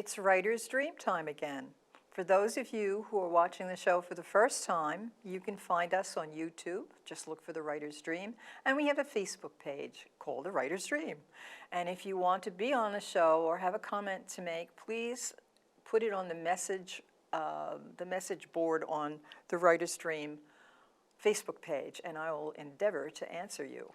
It's Writer's Dream time again. For those of you who are watching the show for the first time, you can find us on YouTube. Just look for The Writer's Dream. And we have a Facebook page called The Writer's Dream. And if you want to be on the show or have a comment to make, please put it on the message board on The Writer's Dream Facebook page, and I will endeavor to answer you.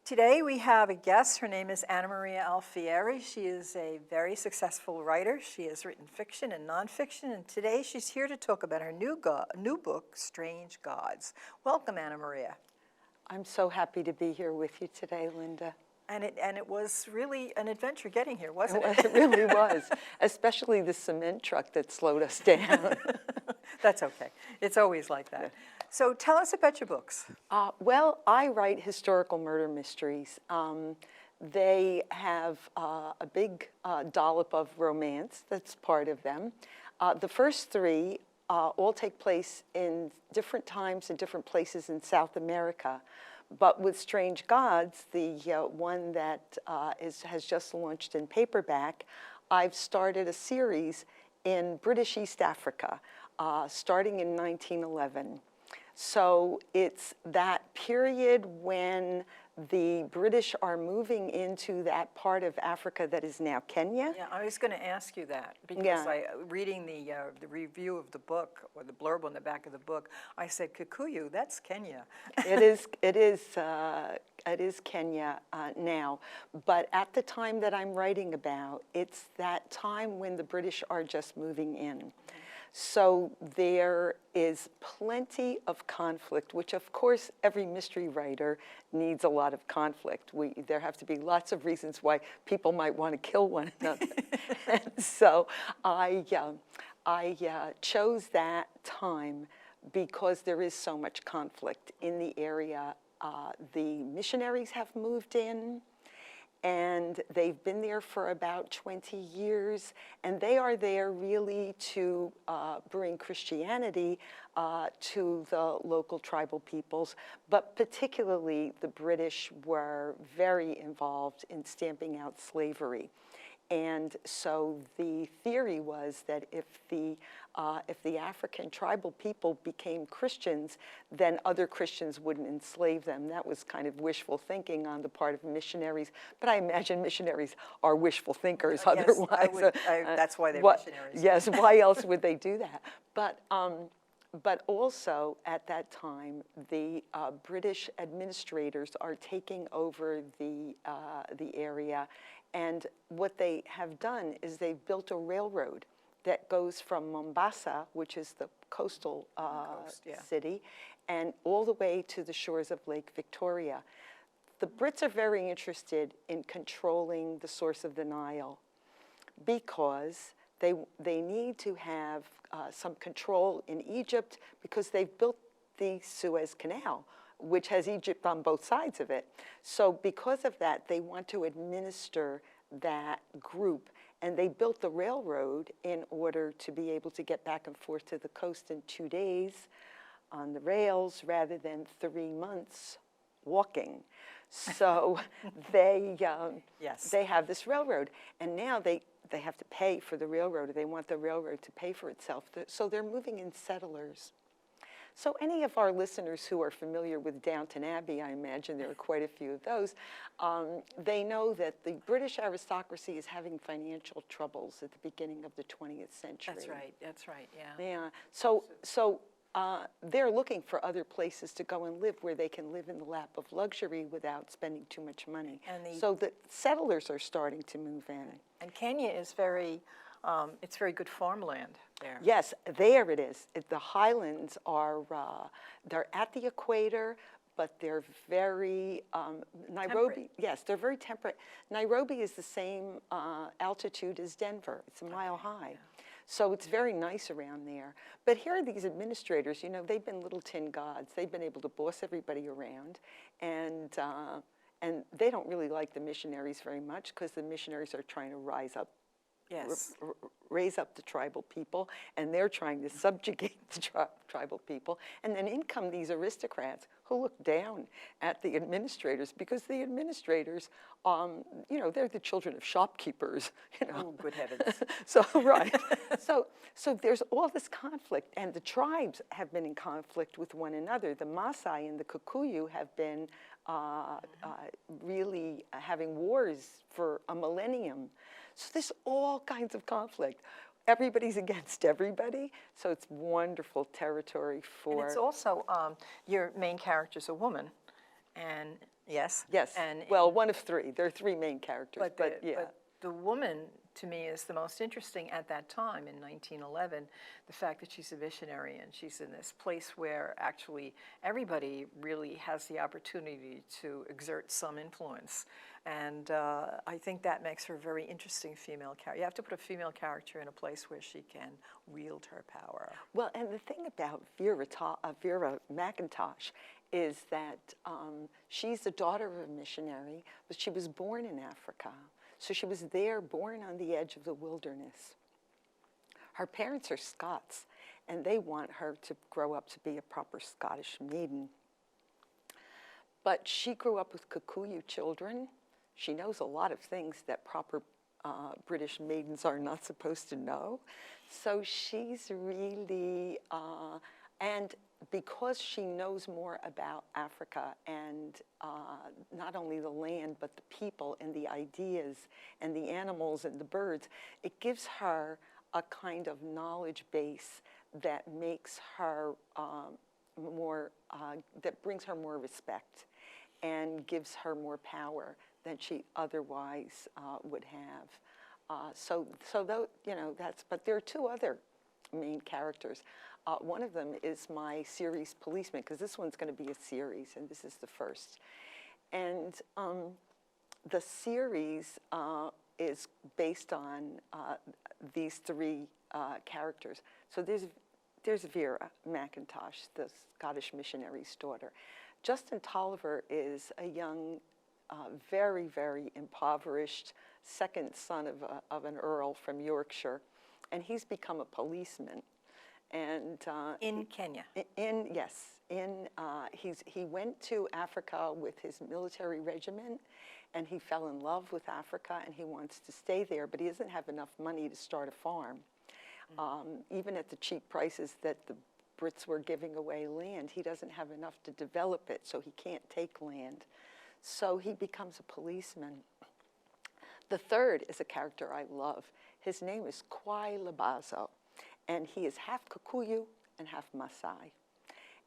Today we have a guest. Her name is Anna Maria Alfieri. She is a very successful writer. She has written fiction and nonfiction, and today she's here to talk about her new book, Strange Gods. Welcome, Anna Maria. I'm so happy to be here with you today, Linda. And it was really an adventure getting here, wasn't it? It really was, especially the cement truck that slowed us down. That's okay. It's always like that. So tell us about your books. Well, I write historical murder mysteries. They have a big dollop of romance that's part of them. The first three all take place in different times and different places in South America. But with Strange Gods, the one that has just launched in paperback, I've started a series in British East Africa, starting in 1911. So it's that period when the British are moving into that part of Africa that is now Kenya. Yeah, I was going to ask you that because reading the review of the book, or the blurb on the back of the book, I said, Kikuyu, that's Kenya. It is Kenya now. But at the time that I'm writing about, it's that time when the British are just moving in. So there is plenty of conflict, which of course every mystery writer needs a lot of conflict. There have to be lots of reasons why people might want to kill one another. And so I chose that time because there is so much conflict in the area. The missionaries have moved in, and they've been there for about 20 years, and they are there really to bring Christianity to the local tribal peoples, but particularly the British were very involved in stamping out slavery. And so the theory was that if the African tribal people became Christians, then other Christians wouldn't enslave them. That was kind of wishful thinking on the part of missionaries. But I imagine missionaries are wishful thinkers otherwise. That's why they're missionaries. Yes, why else would they do that? But also at that time, the British administrators are taking over the area. And what they have done is they've built a railroad that goes from Mombasa, which is the coastal city, and all the way to the shores of Lake Victoria. The Brits are very interested in controlling the source of the Nile because they need to have some control in Egypt because they've built the Suez Canal, which has Egypt on both sides of it. So because of that, they want to administer that group. And they built the railroad in order to be able to get back and forth to the coast in 2 days on the rails rather than 3 months walking. So they have this railroad. And now they have to pay for the railroad, or they want the railroad to pay for itself. So they're moving in settlers. So any of our listeners who are familiar with Downton Abbey, I imagine there are quite a few of those, they know that the British aristocracy is having financial troubles at the beginning of the 20th century. That's right, yeah. Yeah, so they're looking for other places to go and live where they can live in the lap of luxury without spending too much money. So the settlers are starting to move in. And Kenya is it's very good farmland there. Yes, there it is. The highlands are, they're at the equator, but they're very, Nairobi, temperate. Yes, they're very temperate. Nairobi is the same altitude as Denver. It's a mile high. Yeah. So it's very nice around there. But here are these administrators, you know, they've been little tin gods. They've been able to boss everybody around, and they don't really like the missionaries very much because the missionaries are trying to rise up Yes. raise up the tribal people, and they're trying to subjugate the tribal people. And then in come these aristocrats who look down at the administrators, because the administrators, they're the children of shopkeepers, Oh, good heavens. So, right. So there's all this conflict, and the tribes have been in conflict with one another. The Maasai and the Kikuyu have been really having wars for a millennium. So there's all kinds of conflict. Everybody's against everybody, so it's wonderful territory for... And it's also, your main character's a woman, and yes? Yes, And, well, one of three. There are three main characters, but yeah. But the woman, to me, is the most interesting at that time in 1911, the fact that she's a missionary and she's in this place where actually everybody really has the opportunity to exert some influence. And I think that makes her a very interesting female character. You have to put a female character in a place where she can wield her power. Well, and the thing about Vera McIntosh is that she's the daughter of a missionary, but she was born in Africa. So she was there, born on the edge of the wilderness. Her parents are Scots, and they want her to grow up to be a proper Scottish maiden. But she grew up with Kikuyu children. She knows a lot of things that proper British maidens are not supposed to know. So she's really, and because she knows more about Africa and not only the land, but the people and the ideas and the animals and the birds, it gives her a kind of knowledge base that makes her that brings her more respect and gives her more power than she otherwise would have. But there are two other main characters. One of them is my series Policeman, because this one's going to be a series, and this is the first. And the series is based on these three characters. So there's Vera McIntosh, the Scottish missionary's daughter. Justin Tolliver is a young, very, very impoverished second son of an earl from Yorkshire, and he's become a policeman. And In Kenya. He went to Africa with his military regiment, and he fell in love with Africa, and he wants to stay there, but he doesn't have enough money to start a farm. Even at the cheap prices that the Brits were giving away land, he doesn't have enough to develop it, so he can't take land. So he becomes a policeman. The third is a character I love. His name is Kwai Labazo, and he is half Kikuyu and half Maasai.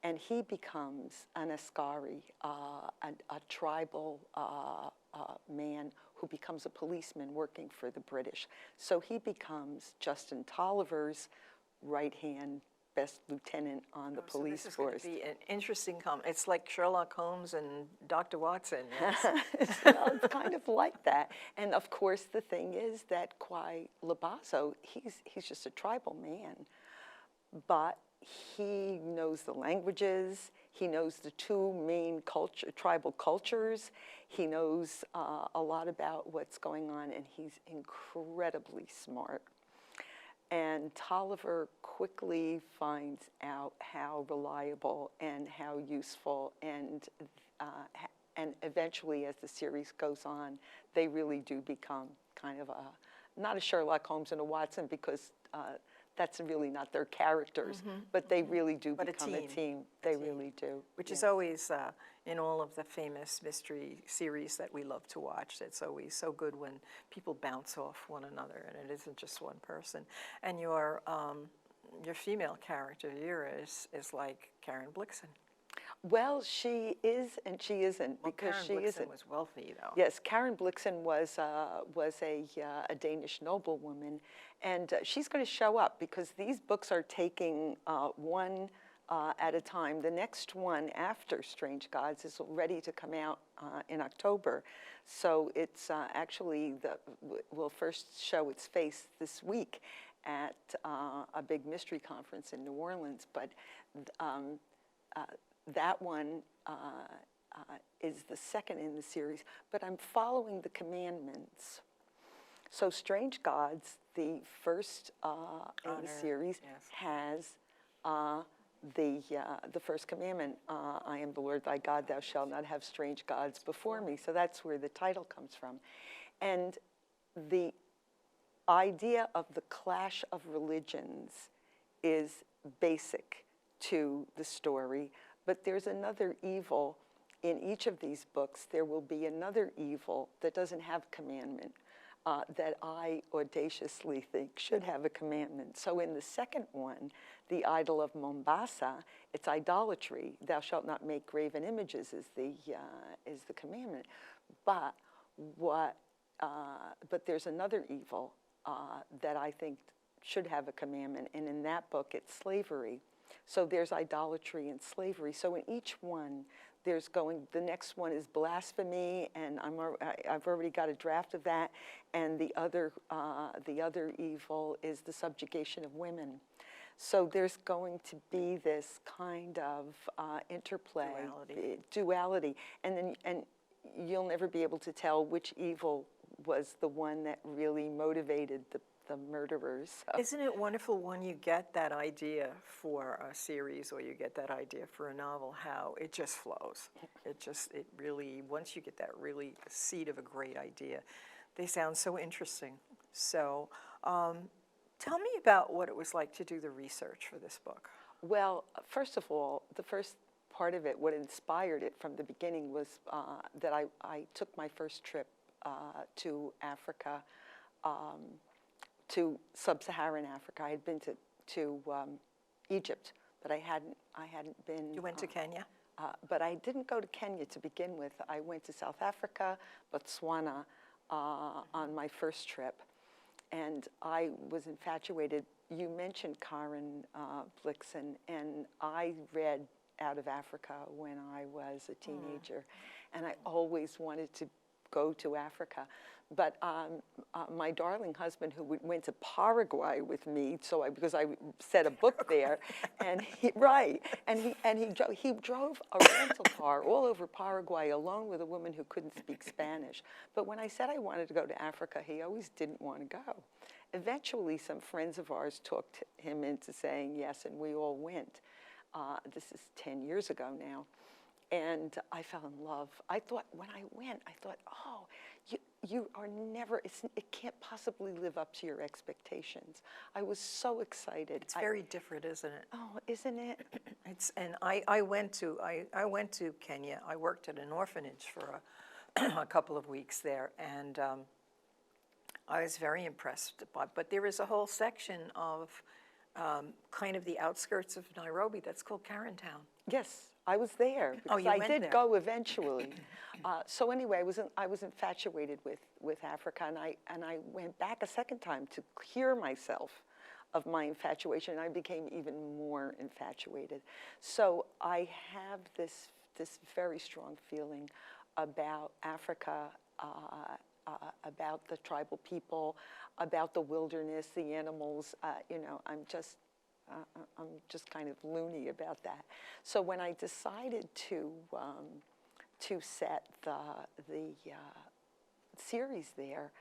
And he becomes an Askari, a tribal man who becomes a policeman working for the British. So he becomes Justin Tolliver's right-hand best lieutenant on the police force. This is going to be an interesting It's like Sherlock Holmes and Dr. Watson. Yes. Well, it's kind of like that. And of course, the thing is that Kwai Labazo, he's just a tribal man, but he knows the languages. He knows the two main tribal cultures. He knows a lot about what's going on, and he's incredibly smart. And Tolliver quickly finds out how reliable and how useful, and eventually, as the series goes on, they really do become kind of not a Sherlock Holmes and a Watson, because that's really not their characters, but they really do become a team. They really do. Which is always, in all of the famous mystery series that we love to watch, it's always so good when people bounce off one another and it isn't just one person. And your female character, Vera, is like Karen Blixen. Well, she is and she isn't, because Karen she Blixen isn't. was wealthy, though. Yes, Karen Blixen was a Danish noblewoman, and she's going to show up because these books are taking one at a time. The next one after Strange Gods is ready to come out in October, so it's actually will first show its face this week at a big mystery conference in New Orleans, but that one is the second in the series, but I'm following the commandments. So Strange Gods, the first in the Honor, series, yes. has the first commandment, I am the Lord thy God, thou shalt not have strange gods before me. So that's where the title comes from. And the idea of the clash of religions is basic to the story, but there's another evil in each of these books. There will be another evil that doesn't have commandment, that I audaciously think should have a commandment. So in the second one, the idol of Mombasa, it's idolatry. Thou shalt not make graven images is the commandment. But but there's another evil that I think should have a commandment, and in that book it's slavery. So there's idolatry and slavery. So in each one, the next one is blasphemy, and I've already got a draft of that, and the other evil is the subjugation of women. So there's going to be this kind of interplay, duality, and you'll never be able to tell which evil was the one that really motivated the murderers. So. Isn't it wonderful when you get that idea for a series or you get that idea for a novel, how it just flows. It really, once you get that really seed of a great idea, they sound so interesting. So tell me about what it was like to do the research for this book. Well, first of all, the first part of it, what inspired it from the beginning was that I took my first trip to Africa, to sub-Saharan Africa. I had been to Egypt, but I hadn't been. You went to Kenya? But I didn't go to Kenya to begin with. I went to South Africa, Botswana on my first trip, and I was infatuated. You mentioned Karen Blixen, and I read Out of Africa when I was a teenager, and I always wanted to go to Africa. But my darling husband, who went to Paraguay with me, because I set a book there, and he drove a rental car all over Paraguay alone with a woman who couldn't speak Spanish. But when I said I wanted to go to Africa, he always didn't want to go. Eventually, some friends of ours talked him into saying yes, and we all went. This is 10 years ago now. And I fell in love. I thought, when I went, oh, you are never, it can't possibly live up to your expectations. I was so excited. It's very different, isn't it? Oh, isn't it? I went to Kenya. I worked at an orphanage for a couple of weeks there, and I was very impressed. But there is a whole section of kind of the outskirts of Nairobi that's called Karen Town. Yes, I was there because you I went did there. go eventually. So anyway, I was infatuated with Africa, and I went back a second time to cure myself of my infatuation, and I became even more infatuated. So I have this very strong feeling about Africa, about the tribal people, about the wilderness, the animals. I'm just kind of loony about that. So when I decided to set the series there,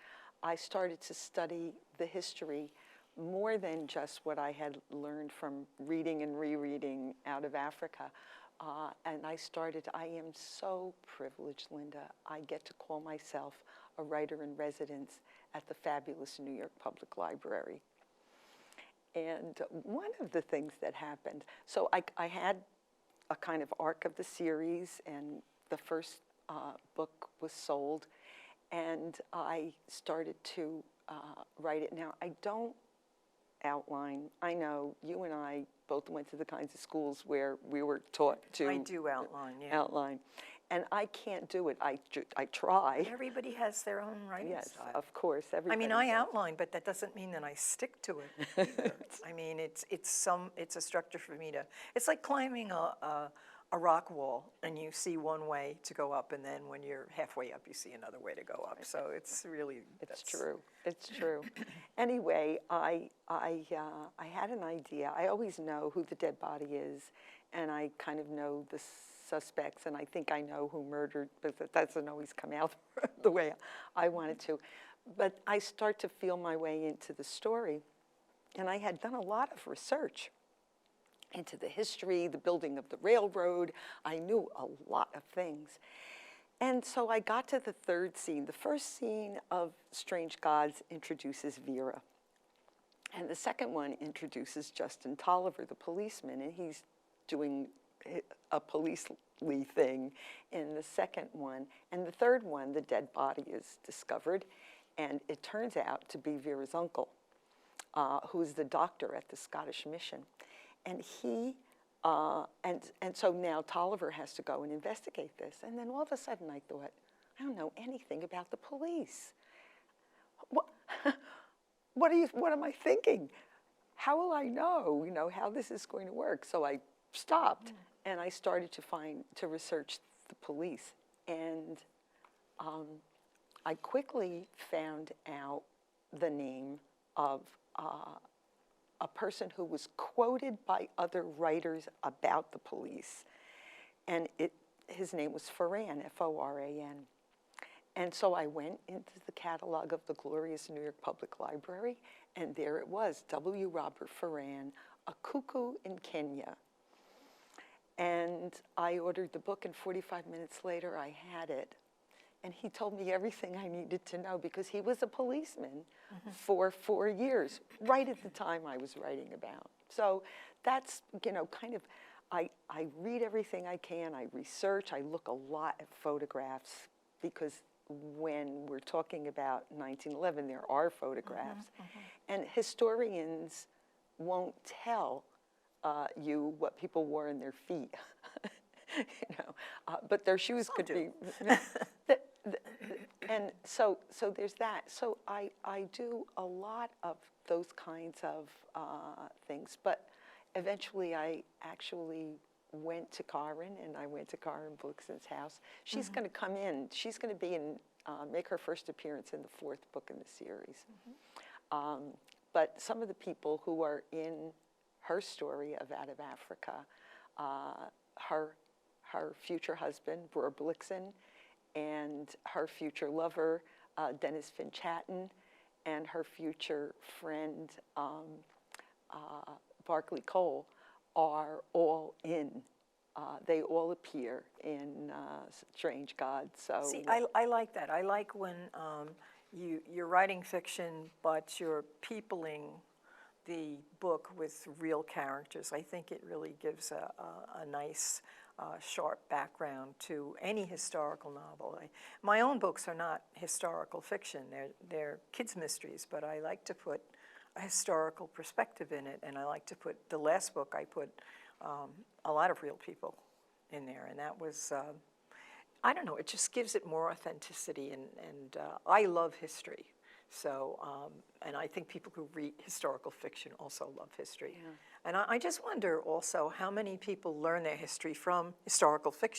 I started to study the history more than just what I had learned from reading and rereading Out of Africa. And I am so privileged, Linda. I get to call myself a writer in residence at the fabulous New York Public Library. And one of the things that happened, so I had a kind of arc of the series, and the first book was sold, and I started to write it. Now, I don't outline. I know you and I both went to the kinds of schools where we were taught to I do outline, yeah. outline. And I can't do it. I try. Everybody has their own writing Yes, style. of course. I mean, everybody I does. outline, but that doesn't mean that I stick to it either. I mean, it's a structure for me to. It's like climbing a rock wall, and you see one way to go up, and then when you're halfway up, you see another way to go up. So it's really. It's true. It's true. Anyway, I had an idea. I always know who the dead body is, and I kind of know the suspects, and I think I know who murdered, but that doesn't always come out the way I wanted to. but I start to feel my way into the story, and I had done a lot of research into the history, the building of the railroad. I knew a lot of things. And so I got to the third scene. The first scene of Strange Gods introduces Vera. And the second one introduces Justin Tolliver, the policeman, and he's doing a police-ly thing in the second one. And the third one, the dead body is discovered, and it turns out to be Vera's uncle, who's the doctor at the Scottish mission. And and so now Tolliver has to go and investigate this. And then all of a sudden I thought, I don't know anything about the police. What am I thinking? How will I know, how this is going to work? So I stopped and I started to research the police. And I quickly found out the name of a person who was quoted by other writers about the police. And his name was Foran, F-O-R-A-N. And so I went into the catalog of the glorious New York Public Library, and there it was, W. Robert Foran, A Cuckoo in Kenya. And I ordered the book, and 45 minutes later I had it. And he told me everything I needed to know because he was a policeman for 4 years, right at the time I was writing about. So that's, kind of, I read everything I can, I research, I look a lot at photographs because when we're talking about 1911, there are photographs. And historians won't tell you what people wore in their feet, but their shoes could be. And so there's that. So I do a lot of those kinds of things. But eventually I actually went to Karin, and I went to Karin Blixen's house. She's going to come in. She's going to be make her first appearance in the fourth book in the series. But some of the people who are in her story of Out of Africa, her future husband, Bror Blixen, and her future lover, Dennis Finch-Hatton, and her future friend, Barclay Cole, are all in. They all appear in Strange Gods. So See, I like that. I like when you're writing fiction, but you're peopling the book with real characters. I think it really gives a nice, sharp background to any historical novel. My own books are not historical fiction. They're kids' mysteries, but I like to put a historical perspective in it, and I like to put, the last book I put a lot of real people in there, and that was, I don't know, it just gives it more authenticity, and I love history. So, and I think people who read historical fiction also love history. Yeah. And I just wonder also how many people learn their history from historical fiction.